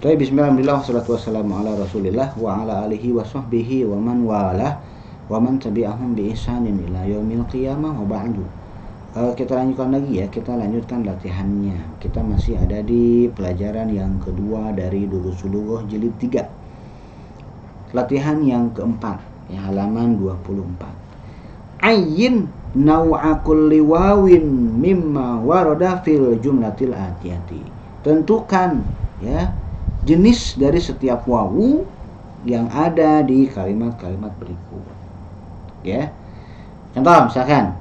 Tapi bismillah wassalatu wassalamu ala rasulillah wa ala alihi wa sahbihi wa man walah wa man tabi'ahum bi ihsanin ila yaumil qiyamah wa ba'du. Kita lanjutkan lagi ya, kita lanjutkan latihannya. Kita masih ada di pelajaran yang kedua dari Durus Lughah jilid 3. Latihan yang keempat, ya, halaman 24. Ayyin naw'a kulli wawin mimma warada fil jumlatil atiyati. Tentukan, ya, jenis dari setiap wawu yang ada di kalimat-kalimat berikut. Ya. Contoh misalkan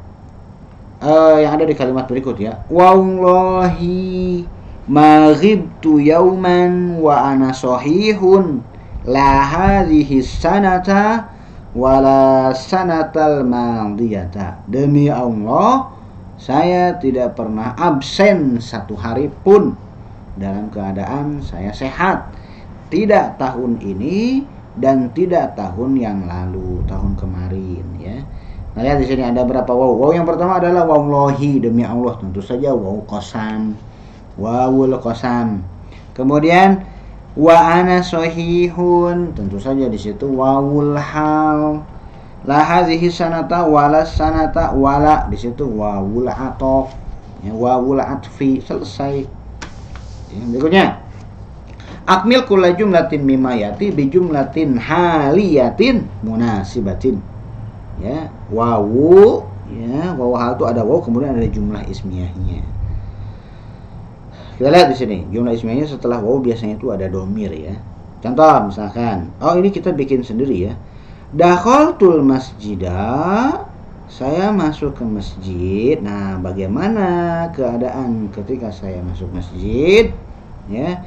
yang ada di kalimat berikut, ya. Wallahi maghibtu yauman wa ana sahihun la hadhihi sanata wala sanatal madiyata. Demi Allah, saya tidak pernah absen satu hari pun dalam keadaan saya sehat, tidak tahun ini dan tidak tahun yang lalu, tahun kemarin, ya. Nah, lihat di sini ada berapa waw. Waw yang pertama adalah wallahi, demi Allah, tentu saja waw qasam, wawul qasam. Kemudian wa ana sahihun, tentu saja di situ wawul hal. La hadhihi sanata wala sanata, wala di situ wawul atof, ya, wawul atfi. Selesai. Yang berikutnya, akmil kulla jumlatin mimayati bi jumlatin haliyatin munasibatin. Ya, wawu, ya, wawu hal itu ada wawu, kemudian ada jumlah ismiyahnya. Kita lihat di sini, jumlah ismiyahnya setelah wawu biasanya itu ada domir, ya. Contoh misalkan, ini kita bikin sendiri, ya. Dakhaltul masjidah, saya masuk ke masjid. Nah, bagaimana keadaan ketika saya masuk masjid? Ya,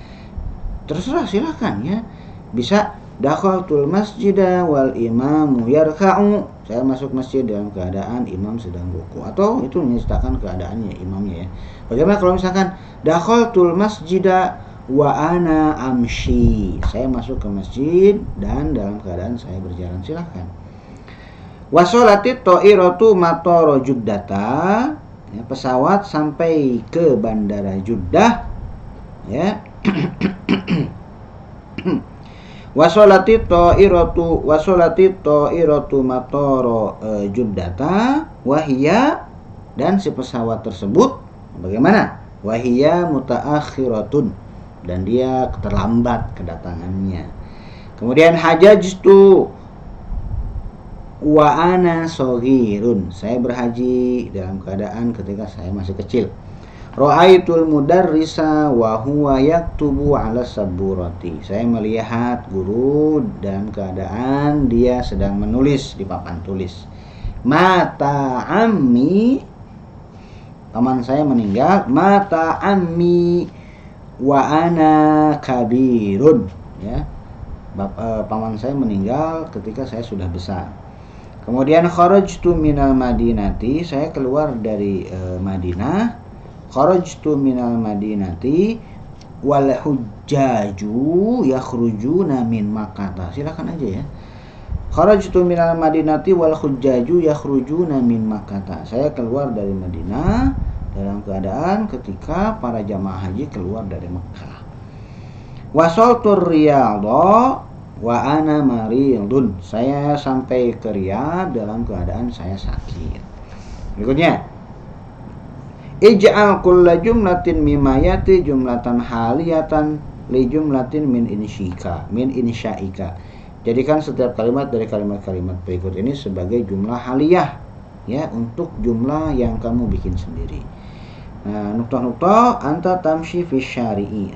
terserah, silakan, ya. Bisa dakhaltul masjidah wal imamu yarka'u. Saya masuk masjid dalam keadaan imam sedang ruku, atau itu menyertakan keadaannya imamnya, ya. Bagaimana kalau misalkan dakhaltul masjidah wa ana amshi. Saya masuk ke masjid dan dalam keadaan saya berjalan, silakan. Wasolatit ta'iratu matara Juddata, ya, pesawat sampai ke bandara Jeddah, ya. Wasolatit ta'iratu matara Juddata wahia, dan si pesawat tersebut bagaimana? Wahia mutaakhiratun, dan dia terlambat kedatangannya. Kemudian hajajtu wa ana shaghirun, saya berhaji dalam keadaan ketika saya masih kecil. Ra'aitul mudarrisa wa huwa yaktubu 'ala saburati, saya melihat guru dalam keadaan dia sedang menulis di papan tulis. Mata ammi, paman saya meninggal. Mata ammi wa ana kabirun, ya. Paman saya meninggal ketika saya sudah besar. Kemudian kharajtu minal madinati, saya keluar dari Madinah. Kharajtu minal madinati wal hujjaju yakhrujuna min Makkah. Silakan aja, ya. Kharajtu minal madinati wal hujjaju yakhrujuna min Makkah. Saya keluar dari Madinah dalam keadaan ketika para jamaah haji keluar dari Mekah. Wasaltur Riyadha wa ana maridun, saya sampai ke Riyadh dalam keadaan saya sakit. Berikutnya, ij'al kulla jumlatin mimayati jumlatan haliyatan li jumlatin min insya'ika. Jadikan setiap kalimat dari kalimat-kalimat berikut ini sebagai jumlah haliyah, ya, untuk jumlah yang kamu bikin sendiri. Nah, nuktah-nuktah anta tamshi fi syari'i.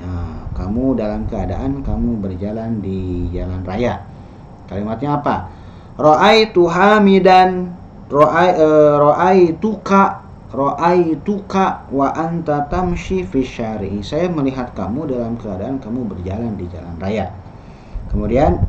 Kamu dalam keadaan kamu berjalan di jalan raya. Kalimatnya apa? Ra'aitu hamidan, ra'aituka wa anta tamshi fi syari'i. Saya melihat kamu dalam keadaan kamu berjalan di jalan raya. Kemudian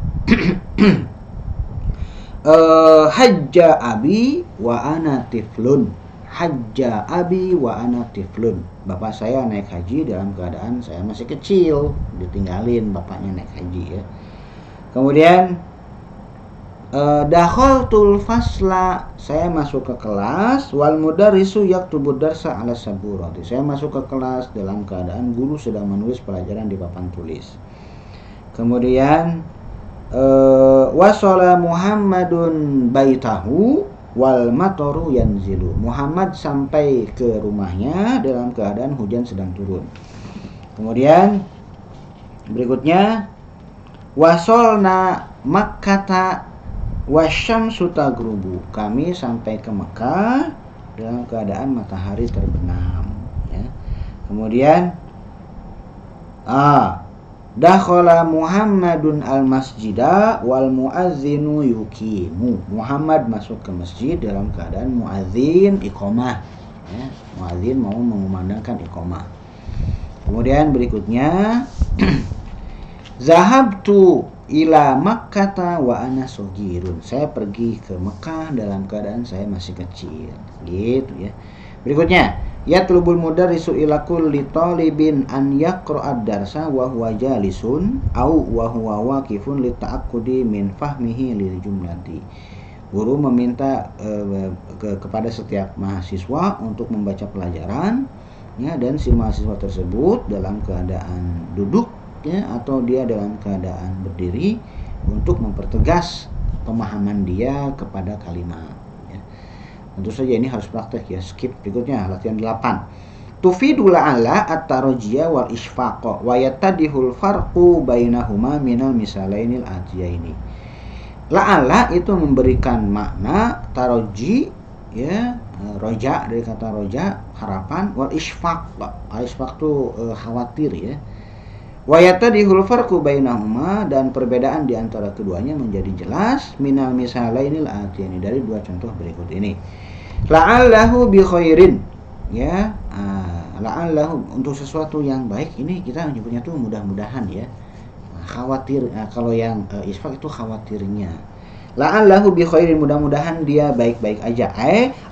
hajja abi wa ana tiflun. Hajja abi wa ana tiflun. Bapak saya naik haji dalam keadaan saya masih kecil, ditinggalin bapaknya naik haji, ya. Kemudian dakhaltul fasla, saya masuk ke kelas. Wal mudarrisu yaktubu darsa 'ala saburati, saya masuk ke kelas dalam keadaan guru sedang menulis pelajaran di papan tulis. Kemudian wasala Muhammadun baitahu wal matoru yanzilu. Muhammad sampai ke rumahnya dalam keadaan hujan sedang turun. Kemudian berikutnya wasolna Makkata wasyamsu tagrubu. Kami sampai ke Mekah dalam keadaan matahari terbenam, ya. Kemudian dakhala Muhammadun al-masjida wal muazzinu yuqimu. Muhammad masuk ke masjid dalam keadaan muazzin iqamah, ya. Muazzin mau mengumandangkan iqamah. Kemudian berikutnya zahabtu ila Makkata wa ana sogirun. Saya pergi ke Mekah dalam keadaan saya masih kecil, gitu ya. Berikutnya yatlubul mudarrisu ila kulli talibin an yaqra'ad darsa wa huwa jalisun au wa huwa waqifun li ta'aqqudi min fahmihi lil jumlati. Guru meminta kepada setiap mahasiswa untuk membaca pelajaran, ya, dan si mahasiswa tersebut dalam keadaan duduk, ya, atau dia dalam keadaan berdiri untuk mempertegas pemahaman dia kepada kalimat. Tentu saja ini harus praktek, ya. Skip. Berikutnya latihan 8. Tufidu la'alla at-tarjiya wal isfaqa wa yattadihul farqu bainahuma minal misalainil atiyaini. La'alla itu memberikan makna taroji, ya, roja dari kata roja, harapan, wal isfaq. Al isfaq itu khawatir, ya. Wa yattadihul farqu bainahuma, dan perbedaan di antara keduanya menjadi jelas minal misalainil atiyaini, dari dua contoh berikut ini. La'allahu bi khairin, ya. La'allahu untuk sesuatu yang baik, ini kita menyebutnya tuh mudah-mudahan, ya. Khawatir, kalau yang isfaq itu khawatirnya. La'allahu bi khairin, mudah-mudahan dia baik-baik aja.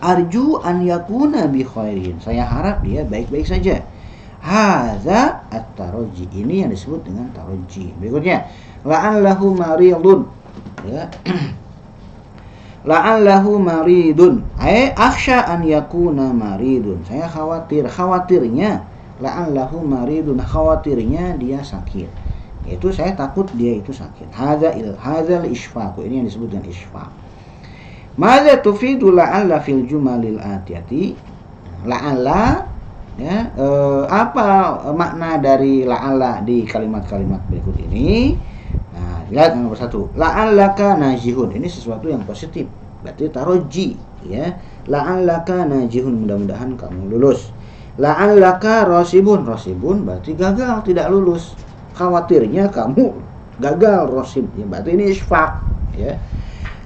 Arju an yakuna bi khairin, saya harap dia baik-baik saja. Hadza at-tarji, ini yang disebut dengan tarji. Berikutnya la'allahu maridun, ya. La'allahu maridun, akhsha an yakuna maridun, saya khawatir, khawatirnya. La'allahu maridun, khawatirnya dia sakit, yaitu saya takut dia itu sakit. Hadzal isfaq, ini yang disebut dengan isfaq. Madza tufidu la'alla fil jumalil atiyati. La'alla, ya, apa makna dari la'alla di kalimat-kalimat berikut ini? Nah, lihat nomor 1. La'allaka najihun, ini sesuatu yang positif, berarti taroji, ya. La'allaka najihun, mudah-mudahan kamu lulus. La'allaka rosibun, rosibun berarti gagal, tidak lulus. Khawatirnya kamu gagal, rosib, ya, berarti ini isfaq, ya.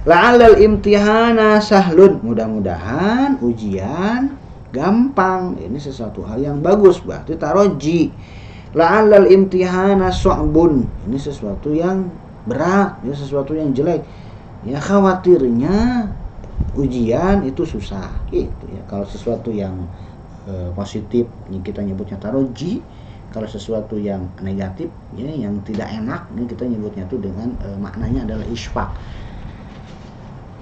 La'allal imtihana sahlun, mudah-mudahan ujian gampang, ini sesuatu hal yang bagus, berarti taroji. La'allal imtihana su'bun, ini sesuatu yang berat, ya, sesuatu yang jelek, ya. Khawatirnya ujian itu susah, gitu, ya. Kalau sesuatu yang positif, ini kita nyebutnya taroji. Kalau sesuatu yang negatif, ya, yang tidak enak, ini kita nyebutnya itu dengan maknanya adalah isfaq.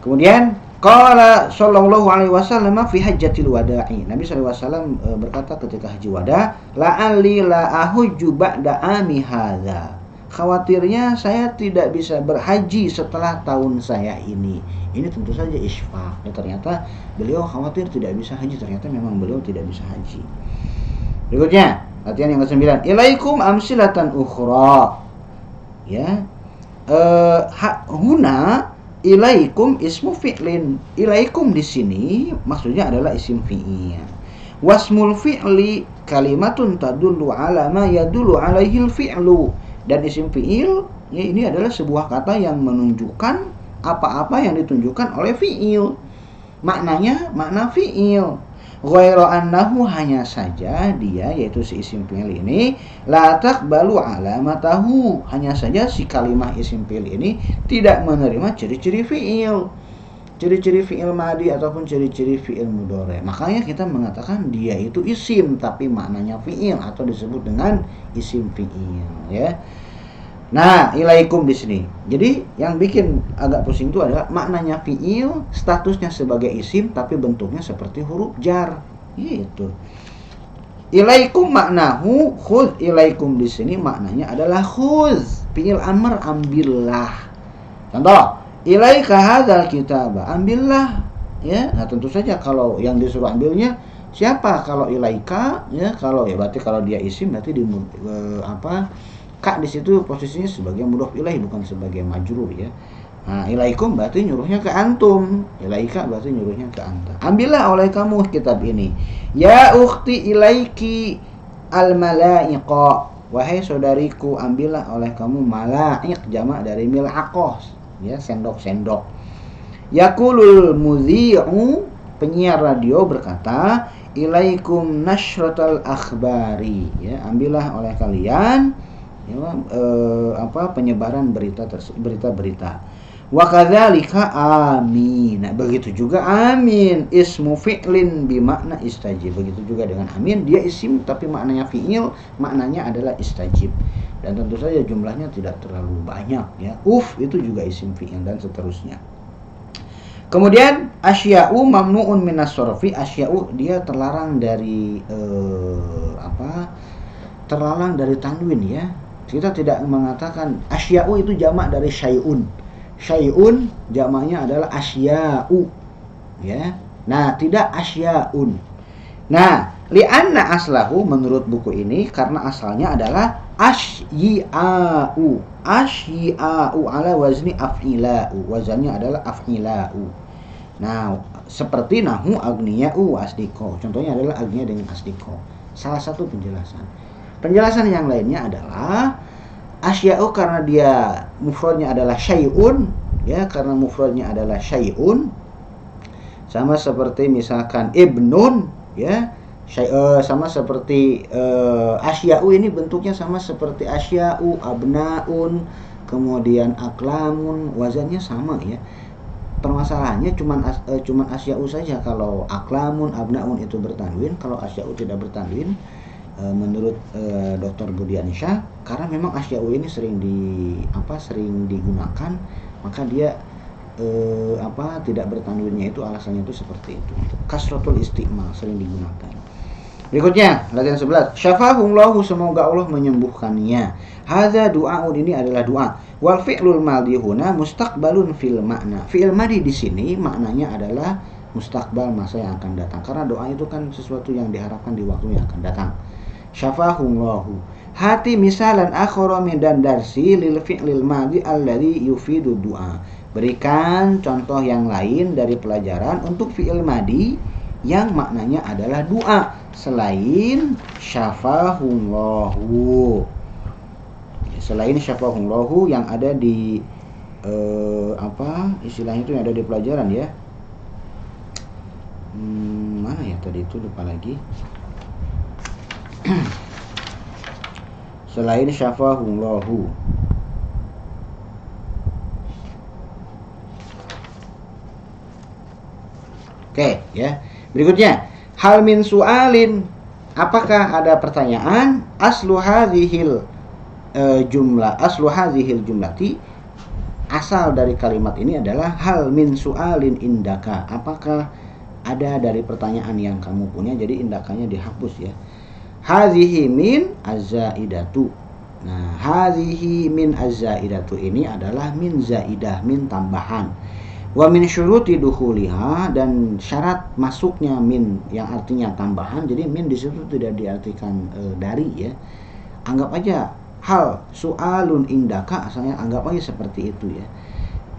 Kemudian qala sallallahu alaihi wasallam fi hajjatil wada'i, Nabi sallallahu alaihi wasallam berkata ketika haji wada, la'alli la ahujju ba'da ami hadza, khawatirnya saya tidak bisa berhaji setelah tahun saya ini. Ini tentu saja isfaq, ya, ternyata beliau khawatir tidak bisa haji, ternyata memang beliau tidak bisa haji. Berikutnya latihan yang ke-9. Ilaikum amsilatan ukhra, ya. Huna ilaikum ismu fi'lin. Ilaikum di sini maksudnya adalah isim fi'il. Wasmul fi'li kalimatun tadullu ala ma yadullu alaihil fi'lu. Dan isim fi'il, ya, ini adalah sebuah kata yang menunjukkan apa-apa yang ditunjukkan oleh fi'il. Maknanya makna fi'il. Ghairu annahu, hanya saja dia, yaitu si isim fi'il ini, la taqbalu alamatahu, hanya saja si kalimat isim fi'il ini tidak menerima ciri-ciri fi'il, ciri-ciri fi'il madi ataupun ciri-ciri fi'il mudhari. Makanya kita mengatakan dia itu isim tapi maknanya fi'il, atau disebut dengan isim fi'il, ya. Nah, ilaikum di sini. Jadi yang bikin agak pusing itu adalah maknanya fi'il, statusnya sebagai isim tapi bentuknya seperti huruf jar. Gitu. Ilaikum maknahu khudz, ilaikum di sini maknanya adalah khudz. Fi'il amr, ambillah. Contoh, ilaika hadzal kitab, ambillah. Ya, nah tentu saja kalau yang disuruh ambilnya siapa? Kalau ilaika, ya kalau ya berarti kalau dia isim berarti di ka di situ posisinya sebagai mudhof ilaih bukan sebagai majrur ya. Nah, ilaikum berarti nyuruhnya ke antum, ilaika berarti nyuruhnya ke anta. Ambillah oleh kamu kitab ini. Ya ukhti ilaiki al malaiqa. Wahai saudariku, ambillah oleh kamu malaik, jamak dari milaqah, ya sendok-sendok. Yaqulul mudhi'u, penyiar radio berkata, ilaikum nashratal akhbari, ya ambillah oleh kalian ya, penyebaran berita-berita. Wa kadzalika amin. Nah, begitu juga amin ismu fi'lin bimakna istajib. Begitu juga dengan amin, dia isim tapi maknanya fi'il, maknanya adalah istajib. Dan tentu saja jumlahnya tidak terlalu banyak ya. Itu juga isim fi'il dan seterusnya. Kemudian asya'u mamnu'un minas sorfi. Asya'u dia terlarang dari terlarang dari tanwin ya. Kita tidak mengatakan asya'u itu jamak dari syai'un. Syai'un jamaknya adalah asya'u ya. Nah, tidak asya'un. Nah, li'anna aslahu menurut buku ini karena asalnya adalah asyi'a'u. Asyi'a'u ala wazni af'ila'u. Wazannya adalah af'ila'u. Nah, seperti nahu agniya'u asdiko. Contohnya adalah agniya dengan asdiko. Salah satu penjelasan. Penjelasan yang lainnya adalah asya'u karena dia mufradnya adalah syai'un ya, karena mufradnya adalah syai'un sama seperti misalkan ibnun ya, sama seperti asya'u ini bentuknya sama seperti asya'u, abnaun, kemudian aklamun, wazannya sama ya. Permasalahannya cuman asya'u saja. Kalau aklamun, abnaun itu bertanwin, kalau asya'u tidak bertanwin. Menurut Dr. Budiansyah, karena memang asya'u ini sering digunakan, maka dia tidak bertanwinnya itu alasannya itu seperti itu. Kasratul isti'mal sering digunakan. Berikutnya latihan 11. Syafahullahu, semoga Allah menyembuhkannya. Hadza du'aun, ini adalah doa. Wal fi'lul madhi huna mustaqbalun fil makna. Fi'il madhi di sini maknanya adalah mustaqbal, masa yang akan datang. Karena doa itu kan sesuatu yang diharapkan di waktu yang akan datang. Syafahullahu. Hati misalan akhara min dan darsi lil fi'lil madhi alladhi yufidu du'a. Berikan contoh yang lain dari pelajaran untuk fi'il madhi yang maknanya adalah doa selain syafahullahu. Selain syafahullahu yang ada di istilahnya itu yang ada di pelajaran ya. Mana ya tadi itu, lupa lagi. Selain syafahullahu. Oke ya. Berikutnya, hal min su'alin, apakah ada pertanyaan? Aslu hadhil jumlati, asal dari kalimat ini adalah hal min su'alin indaka, apakah ada dari pertanyaan yang kamu punya. Jadi indakanya dihapus ya. Hadhihi min az-zaidatu. Nah, hadhihi min az-zaidatu ini adalah min zaidah, min tambahan. Wa min syuruti dukhuliha, dan syarat masuknya min yang artinya tambahan. Jadi min di situ tidak diartikan dari ya. Anggap aja hal su'alun indaka, asalnya anggap aja seperti itu ya.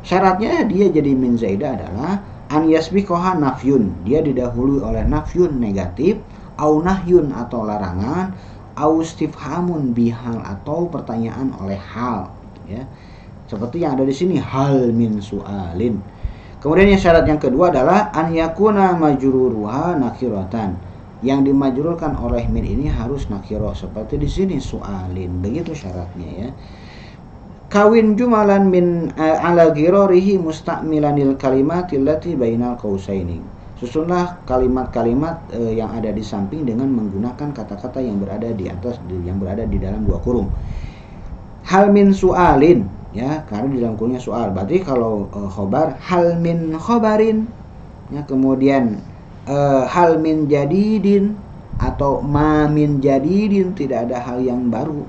Syaratnya dia jadi min zaidah adalah an yasbiqaha nafyun, dia didahului oleh nafyun negatif, au nahyun atau larangan, au istifhamun bihal atau pertanyaan oleh hal ya. Seperti yang ada di sini, hal min su'alin. Kemudian yang syarat yang kedua adalah an yakuna majruruha nakiratan. Yang dimajrurkan oleh min ini harus nakirah, seperti di sini su'alin. Begitu syaratnya ya. Kawin jumalan min ala ghirarihi musta'milanil kalimatil lati bainal qausaini. Susunlah kalimat-kalimat yang ada di samping dengan menggunakan kata-kata yang berada di atas, yang berada di dalam dua kurung. Hal min su'alin ya, karena di dalam kurungnya soal. Berarti kalau khobar hal min khobarin ya, kemudian hal min jadidin atau ma min jadidin, tidak ada hal yang baru.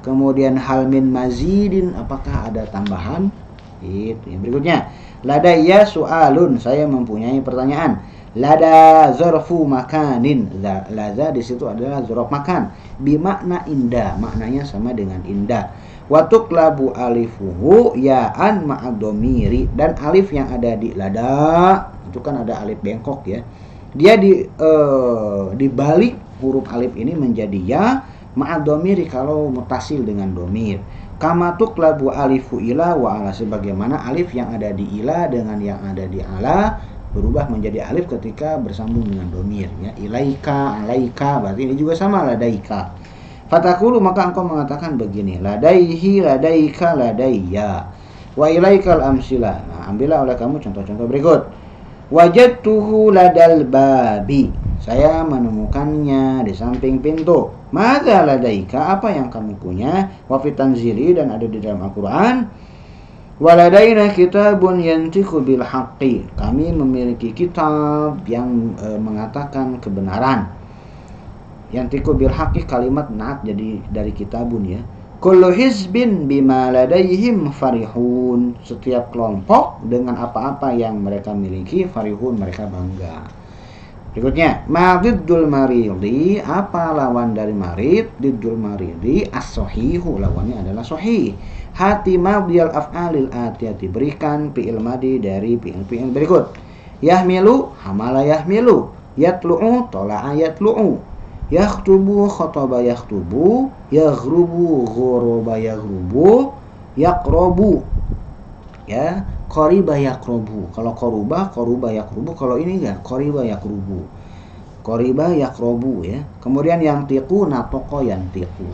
Kemudian hal min mazidin, apakah ada tambahan? Itu yang berikutnya. Ladayya su'alun, saya mempunyai pertanyaan. Lada zarfu makanin, lada di situ adalah zarf makan, bimakna indah, maknanya sama dengan indah. Wa tuqlabu alifuhu ya'an ma'ad dhamiri, dan alif yang ada di lada itu kan ada alif bengkok ya. Dia dibalik huruf alif ini menjadi ya ma'ad dhamiri kalau mutasil dengan dhamir. Kama tuqlabu alifu ila wa ala, sebagaimana alif yang ada di ila dengan yang ada di ala berubah menjadi alif ketika bersambung dengan dhamir ya. Ilaika, alaika, berarti ini juga sama ladaika. Fatakulu, maka engkau mengatakan begini, ladaihi, ladaika, ladaiya. Wa ilaikal amsilah. Nah, ambillah oleh kamu contoh-contoh berikut. Wajadtuhu ladal babi, saya menemukannya di samping pintu. Madza ladaika, apa yang kamu punya? Wa fi tanzili, dan ada di dalam Al-Qur'an. Waladaina kitabun yantiqu bil haqqi, kami memiliki kitab yang mengatakan kebenaran. Yantiqu bil haqqi kalimat naat jadi dari kitabun ya. Kullu hizbin bima ladaihim farihun, setiap kelompok dengan apa-apa yang mereka miliki, farihun, mereka bangga. Berikutnya, madiddul maridi, apa lawan dari marid? Diddul maridi as-sahihu, lawannya adalah sahih. Hati madiyal af'alil atiyati, berikan fi'il madi dari fi'il berikut. Yahmilu, hamala yahmilu. Yatlu'u, tola'a yatlu'u. Yakhtubu, khotaba yakhtubu. Yaghrubu, ghoroba yaghrubu. Yaqrobu, ya, qoriba yaqrobu. Kalau qoruba yaqrubu. Kalau ini enggak, qoriba yaqrubu. Qoriba yaqrobu ya. Kemudian yang tiqu, natoko yang tiqu.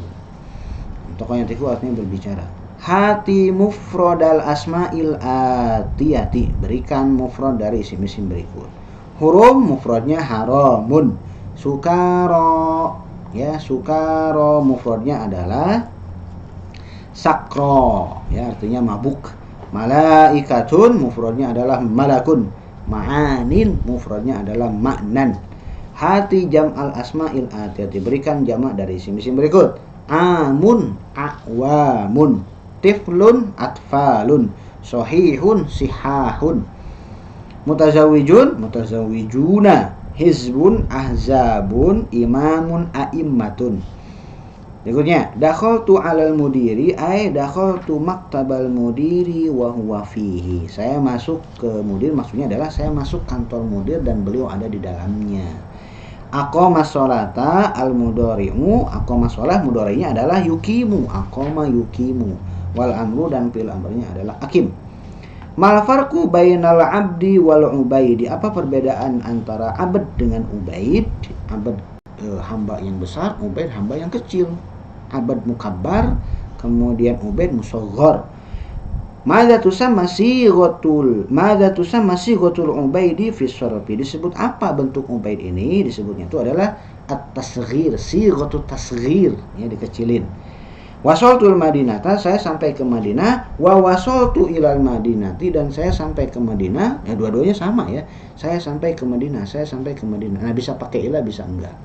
Natoko yang tiqu artinya berbicara. Hati mufradal asma'il atiyati, berikan mufrad dari isim-isim berikut. Hurum, mufradnya haramun. Sukaro, ya, sukaro mufradnya adalah sakro, ya, artinya mabuk. Malaikatun mufradnya adalah malakun. Ma'anin mufradnya adalah ma'nan. Hati jam'al asma'il atiyati, berikan jamak dari isim-isim berikut. Amun, awamun. Tiflun, atfalun. Sohihun, sihahun. Mutazawijun, mutazawijuna. Hizbun, ahzabun. Imamun, aimmatun. Berikutnya, dakhaltu 'alal mudiri, ay dakhaltu maktabal mudiri wa huwa fihi. Saya masuk ke mudir, maksudnya adalah saya masuk kantor mudir dan beliau ada di dalamnya. Aqama sholata al mudhari'u, aqama sholah mudhari'nya adalah yukimu, aqama yukimu. Wal amru, dan fil amrnya adalah akim. Mal farqu bainal abdi wal ubaidi, apa perbedaan antara abd dengan ubaid? Abd hamba yang besar, ubaid hamba yang kecil. Abd mukabbar, kemudian ubaid musaghar. Madza tusamma sighatul ubaidi fi sharfi, disebut apa bentuk ubaid ini? Disebutnya itu adalah at-tasghir, sighatut tasghir, ya, dikecilin. Wasoltul Madinata, saya sampai ke Madinah. Wa wasoltu ilal Madinati, dan saya sampai ke Madinah. Ya, dua-duanya sama ya. Saya sampai ke Madinah, saya sampai ke Madinah. Nah, bisa pakai ilah, bisa enggak.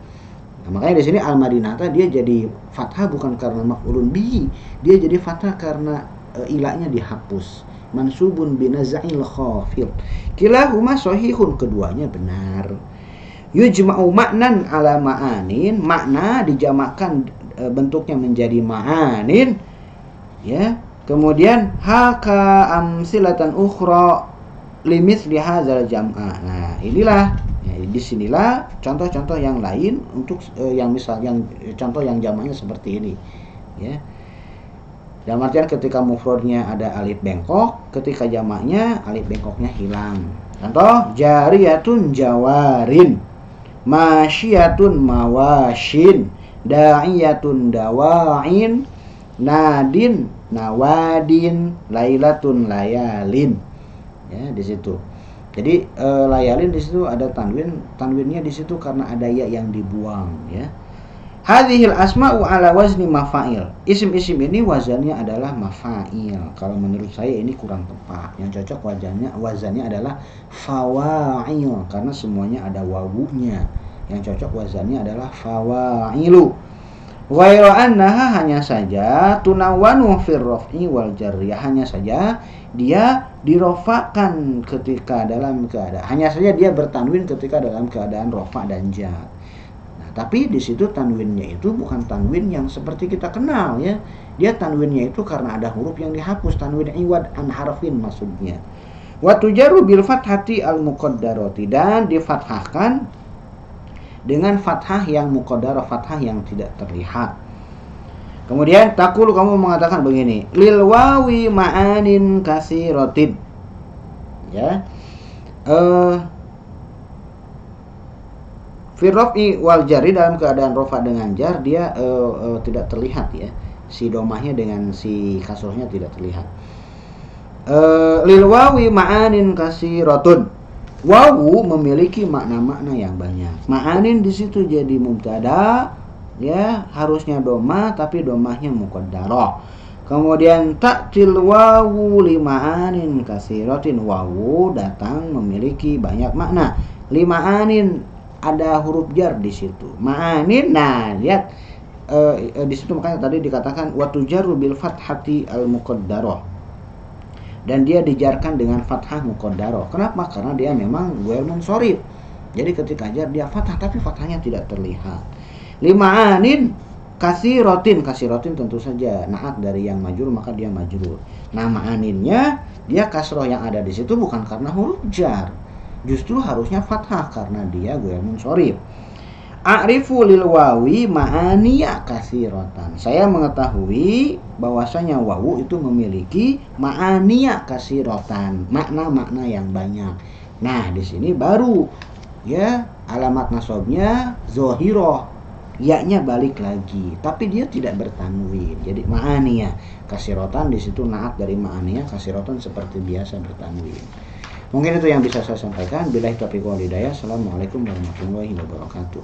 Nah, makanya di sini al Madinata dia jadi fathah bukan karena maf'ulun bihi, dia jadi fathah karena ilahnya dihapus. Mansubun binaza'il khafid. Kilahuma sahihun, keduanya benar. Yujma'u ma'nan ala ma'anin, makna dijamakkan bentuknya menjadi ma'anin, ya. Kemudian haka amsilatan ukhra limithli hadzal jam'a. Nah, inilah ya, disinilah contoh-contoh yang lain untuk yang contoh yang jamaknya seperti ini, ya. Dalam artian ketika mufradnya ada alif bengkok, ketika jamaknya alif bengkoknya hilang. Contoh, jariyatun jawarin, masyiyatun mawashin, da'iyatun dawa'in, nadin nawadin, lailatun layalin. Ya, di situ. Jadi layalin di situ ada tanwinnya di situ karena ada ya yang dibuang, ya. Hadhil asma'u ala wazni mafa'il. Isim-isim ini wazannya adalah mafa'il. Kalau menurut saya ini kurang tepat. Yang cocok wazannya adalah fawa'il karena semuanya ada wawunya. Yang cocok wazannya adalah fawa'ilu. Ghairu annaha, hanya saja tunawwanu fir raf'i wal jarri, hanya saja dia dirofakan ketika dalam keadaan, hanya saja dia bertanwin ketika dalam keadaan rofa dan jar. Nah, tapi di situ tanwinnya itu bukan tanwin yang seperti kita kenal ya. Dia tanwinnya itu karena ada huruf yang dihapus, tanwin iwad an harfin maksudnya. Wa tujaru bil fathati al muqaddarati, dan difathahkan dengan fathah yang muqaddarah, fathah yang tidak terlihat. Kemudian takul, kamu mengatakan begini, lil wawi ma'anin katsiratin. Ya. Fi raf'i wal jarri, dalam keadaan rafa dengan jar dia tidak terlihat ya. Si domahnya dengan si kasrohnya tidak terlihat. Lil wawi ma'anin katsiratun. Wawu memiliki makna-makna yang banyak. Ma'anin di situ jadi mubtada, ya harusnya domah tapi domahnya muqaddarah. Kemudian ta'til wawu lima'anin katsiratin, wawu datang memiliki banyak makna. Lima'anin ada huruf jar di situ. Ma'anin, nah lihat di situ makanya tadi dikatakan wa tujarru bil fathati al muqaddarah, dan dia dijarkan dengan fathah muqaddarah. Kenapa? Karena dia memang ghair munsharif. Jadi ketika jar dia fathah tapi fathahnya tidak terlihat. Lima'anin katsiratin, katsiratin tentu saja naat dari yang majrur maka dia majrur. Nah, ma'aninnya dia kasroh yang ada di situ bukan karena huruf jar. Justru harusnya fathah karena dia ghair munsharif. A'rifu lil wawi ma'aniya katsiratan. Saya mengetahui bahwasanya wawu itu memiliki ma'aniya katsiratan, makna-makna yang banyak. Nah, di sini baru ya alamat nasabnya zahirah, ya-nya balik lagi, tapi dia tidak bertanwin. Jadi ma'aniya katsiratan di situ naat dari ma'aniya katsiratan seperti biasa bertanwin. Mungkin itu yang bisa saya sampaikan. Billahi taufiq wal hidayah. Assalamualaikum warahmatullahi wabarakatuh.